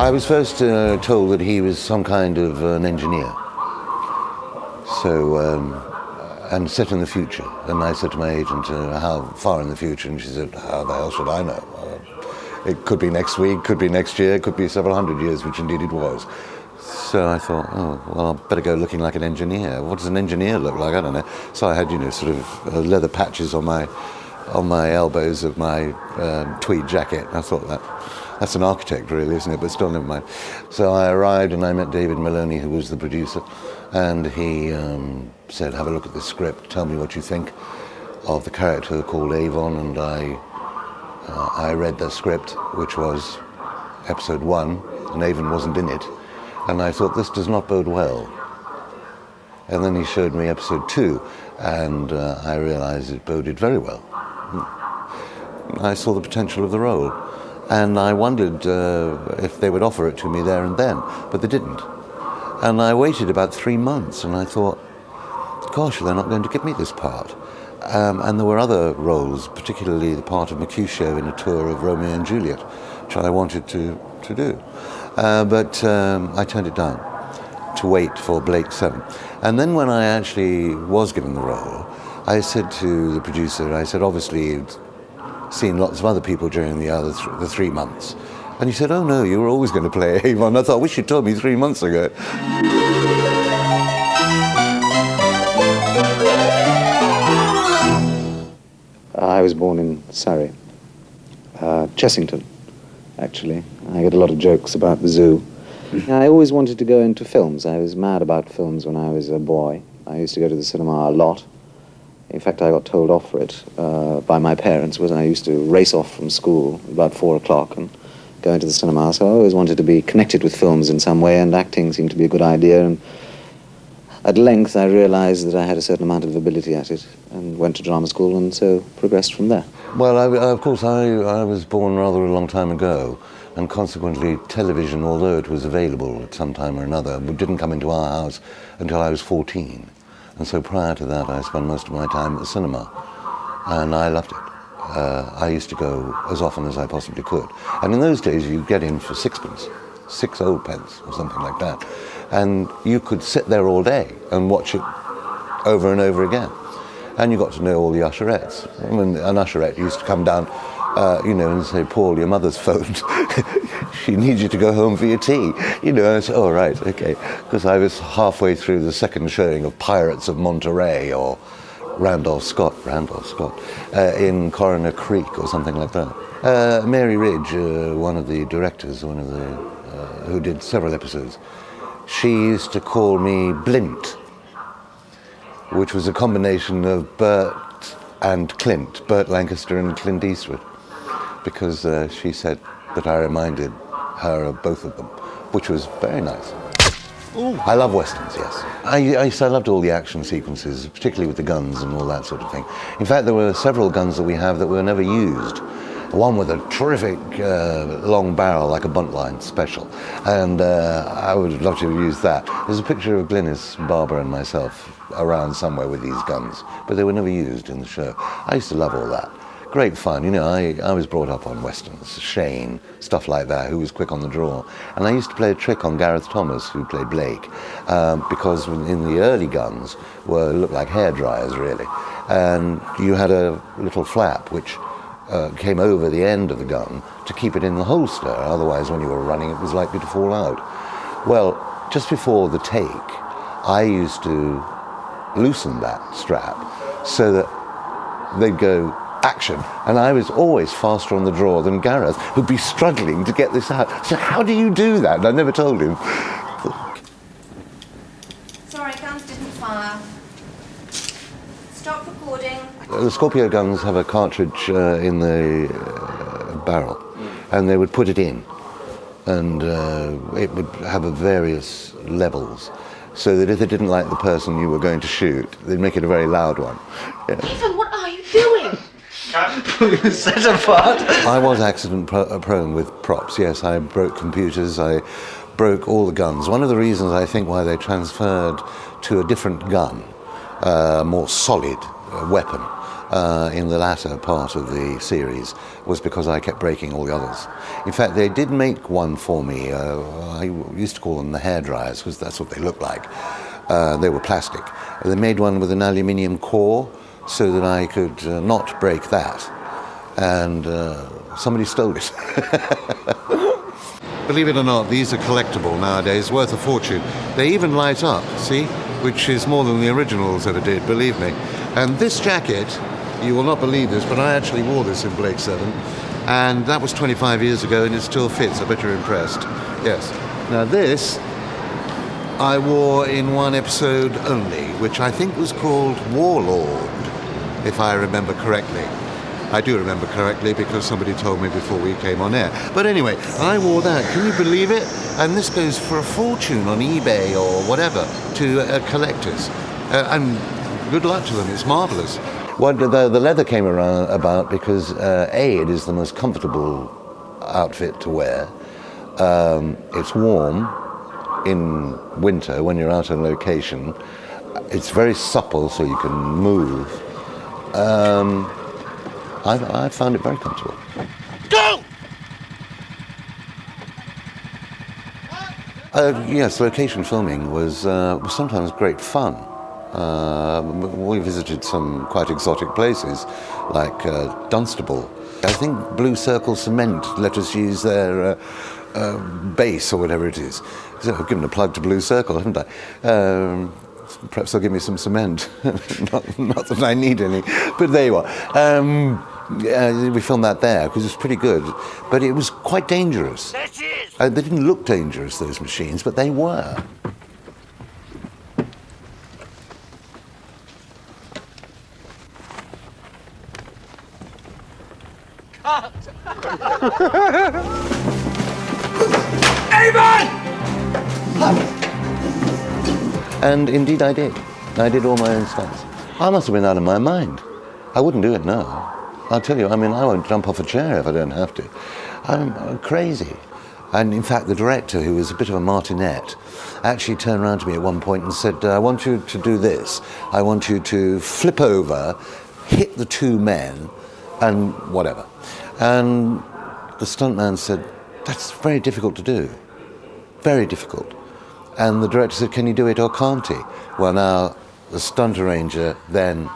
I was first told that he was some kind of an engineer. So, and set in the future. And I said to my agent, how far in the future? And she said, how the hell should I know? It could be next week, could be next year, could be several hundred years, which indeed it was. So I thought, oh, well, I'd better go looking like an engineer. What does an engineer look like? I don't know. So I had, sort of leather patches on my elbows of my tweed jacket. I thought that's an architect, really, isn't it? But still, never mind. So I arrived and I met David Maloney, who was the producer, and he said, have a look at this script, tell me what you think of the character called Avon, and I read the script, which was episode 1, and Avon wasn't in it, and I thought, this does not bode well. And then he showed me episode 2, and I realized it boded very well. I saw the potential of the role, and I wondered if they would offer it to me there and then, but they didn't. And I waited about 3 months, and I thought, gosh, they're not going to give me this part. And there were other roles, particularly the part of Mercutio in a tour of Romeo and Juliet, which I wanted to do. But I turned it down to wait for Blake 7. And then when I actually was given the role, I said to the producer, I said, obviously you'd seen lots of other people during the 3 months. And he said, oh no, you were always going to play Avon. I thought, I wish you'd told me 3 months ago. I was born in Surrey, Chessington, actually. I get a lot of jokes about the zoo. I always wanted to go into films. I was mad about films when I was a boy. I used to go to the cinema a lot. In fact, I got told off for it by my parents. I used to race off from school about 4 o'clock and go into the cinema. So I always wanted to be connected with films in some way, and acting seemed to be a good idea. And at length, I realized that I had a certain amount of ability at it and went to drama school and so progressed from there. Well, of course, I was born rather a long time ago, and consequently television, although it was available at some time or another, didn't come into our house until I was 14. And so prior to that, I spent most of my time at the cinema, and I loved it. I used to go as often as I possibly could. And in those days, you'd get in for sixpence, 6 old pence or something like that. And you could sit there all day and watch it over and over again. And you got to know all the usherettes. I mean, an usherette used to come down, and say, Paul, your mother's phoned. She needs you to go home for your tea. And I said, oh, right, okay. Because I was halfway through the second showing of Pirates of Monterey or Randolph Scott, in Coroner Creek or something like that. Mary Ridge, one of the directors, who did several episodes, she used to call me Blint, which was a combination of Burt and Clint, Burt Lancaster and Clint Eastwood, because she said that I reminded her of both of them, which was very nice. Ooh. I love westerns, yes. I loved all the action sequences, particularly with the guns and all that sort of thing. In fact, there were several guns that we have that were never used. One with a terrific long barrel, like a buntline special, and I would love to have used that. There's a picture of Glynis, Barbara and myself around somewhere with these guns, but they were never used in the show. I used to love all that. Great fun, I was brought up on westerns, Shane, stuff like that, who was quick on the draw. And I used to play a trick on Gareth Thomas, who played Blake, because in the early guns looked like hairdryers, really. And you had a little flap which came over the end of the gun to keep it in the holster, otherwise when you were running it was likely to fall out. Well, just before the take, I used to loosen that strap so that they'd go action, and I was always faster on the draw than Gareth, who'd be struggling to get this out. So how do you do that? And I never told him. Sorry, guns didn't fire. Stop recording. The Scorpio guns have a cartridge in the barrel, and they would put it in, and it would have various levels, so that if they didn't like the person you were going to shoot, they'd make it a very loud one. Yeah. Avon, what are you doing? Set apart. I was accident prone with props, yes. I broke computers, I broke all the guns. One of the reasons I think why they transferred to a different gun, a more solid weapon, in the latter part of the series was because I kept breaking all the others. In fact, they did make one for me. I used to call them the hairdryers because that's what they looked like. They were plastic. They made one with an aluminium core so that I could not break that. And somebody stole it. Believe it or not, these are collectible nowadays, worth a fortune. They even light up, see? Which is more than the originals ever did, believe me. And this jacket, you will not believe this, but I actually wore this in Blake 7, and that was 25 years ago, and it still fits. I bet you're impressed. Yes. Now this, I wore in one episode only, which I think was called Warlord, if I remember correctly. I do remember correctly because somebody told me before we came on air. But anyway, I wore that. Can you believe it? And this goes for a fortune on eBay or whatever to collectors. And good luck to them. It's marvellous. Well, the leather came about because A, it is the most comfortable outfit to wear. It's warm in winter when you're out on location. It's very supple so you can move. I found it very comfortable. Go! Yes, location filming was sometimes great fun. We visited some quite exotic places, like Dunstable. I think Blue Circle Cement let us use their base or whatever it is. So I've given a plug to Blue Circle, haven't I? Perhaps they'll give me some cement. not that I need any, but there you are. We filmed that there because it was pretty good, but it was quite dangerous. They didn't look dangerous, those machines, but they were. Avon! And indeed I did. I did all my own stunts. I must have been out of my mind. I wouldn't do it now. I'll tell you, I mean, I won't jump off a chair if I don't have to. I'm crazy. And in fact, the director, who was a bit of a martinet, actually turned around to me at one point and said, I want you to do this. I want you to flip over, hit the two men, and whatever. And the stuntman said, that's very difficult to do. Very difficult. And the director said, can you do it or can't he? Well, now, the stunt arranger then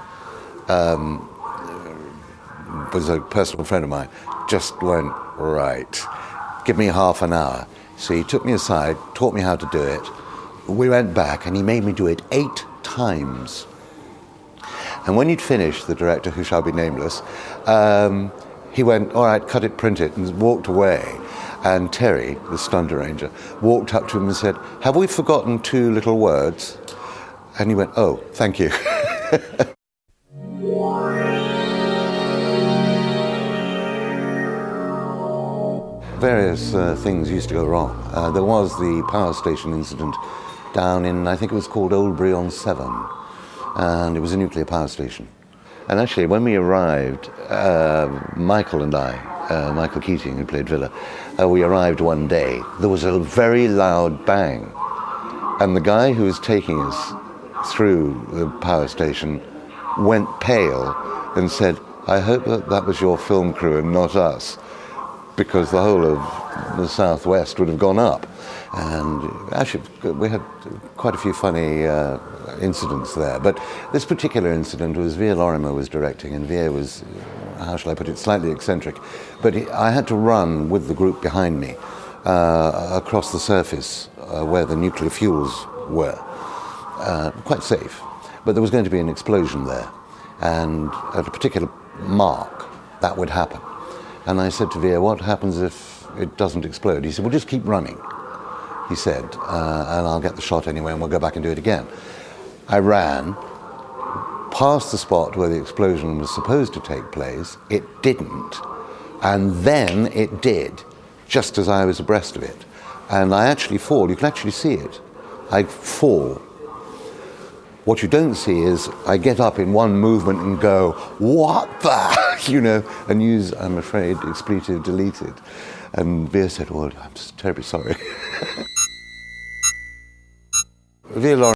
was a personal friend of mine, just went, right, give me half an hour. So he took me aside, taught me how to do it. We went back and he made me do it 8 times. And when he'd finished, the director, who shall be nameless, he went, all right, cut it, print it, and walked away. And Terry, the stunt arranger, walked up to him and said, have we forgotten 2 little words? And he went, oh, thank you. Various things used to go wrong. There was the power station incident down in, I think it was called Oldbury-on-Severn, and it was a nuclear power station. And actually, when we arrived, Michael and I, Michael Keating, who played Villa, we arrived one day. There was a very loud bang, and the guy who was taking us through the power station went pale and said, I hope that was your film crew and not us, because the whole of the southwest would have gone up. And actually, we had quite a few funny incidents there. But this particular incident was Via Lorimer was directing, and Via was, how shall I put it, slightly eccentric. But I had to run with the group behind me across the surface where the nuclear fuels were. Quite safe. But there was going to be an explosion there. And at a particular mark, that would happen. And I said to Via, what happens if it doesn't explode? He said, well, just keep running, he said, and I'll get the shot anyway and we'll go back and do it again. I ran past the spot where the explosion was supposed to take place. It didn't. And then it did, just as I was abreast of it. And I actually fall. You can actually see it. I fall. What you don't see is I get up in one movement and go, what the, you know, and use, I'm afraid, expletive deleted. And Via said, well, I'm just terribly sorry. Via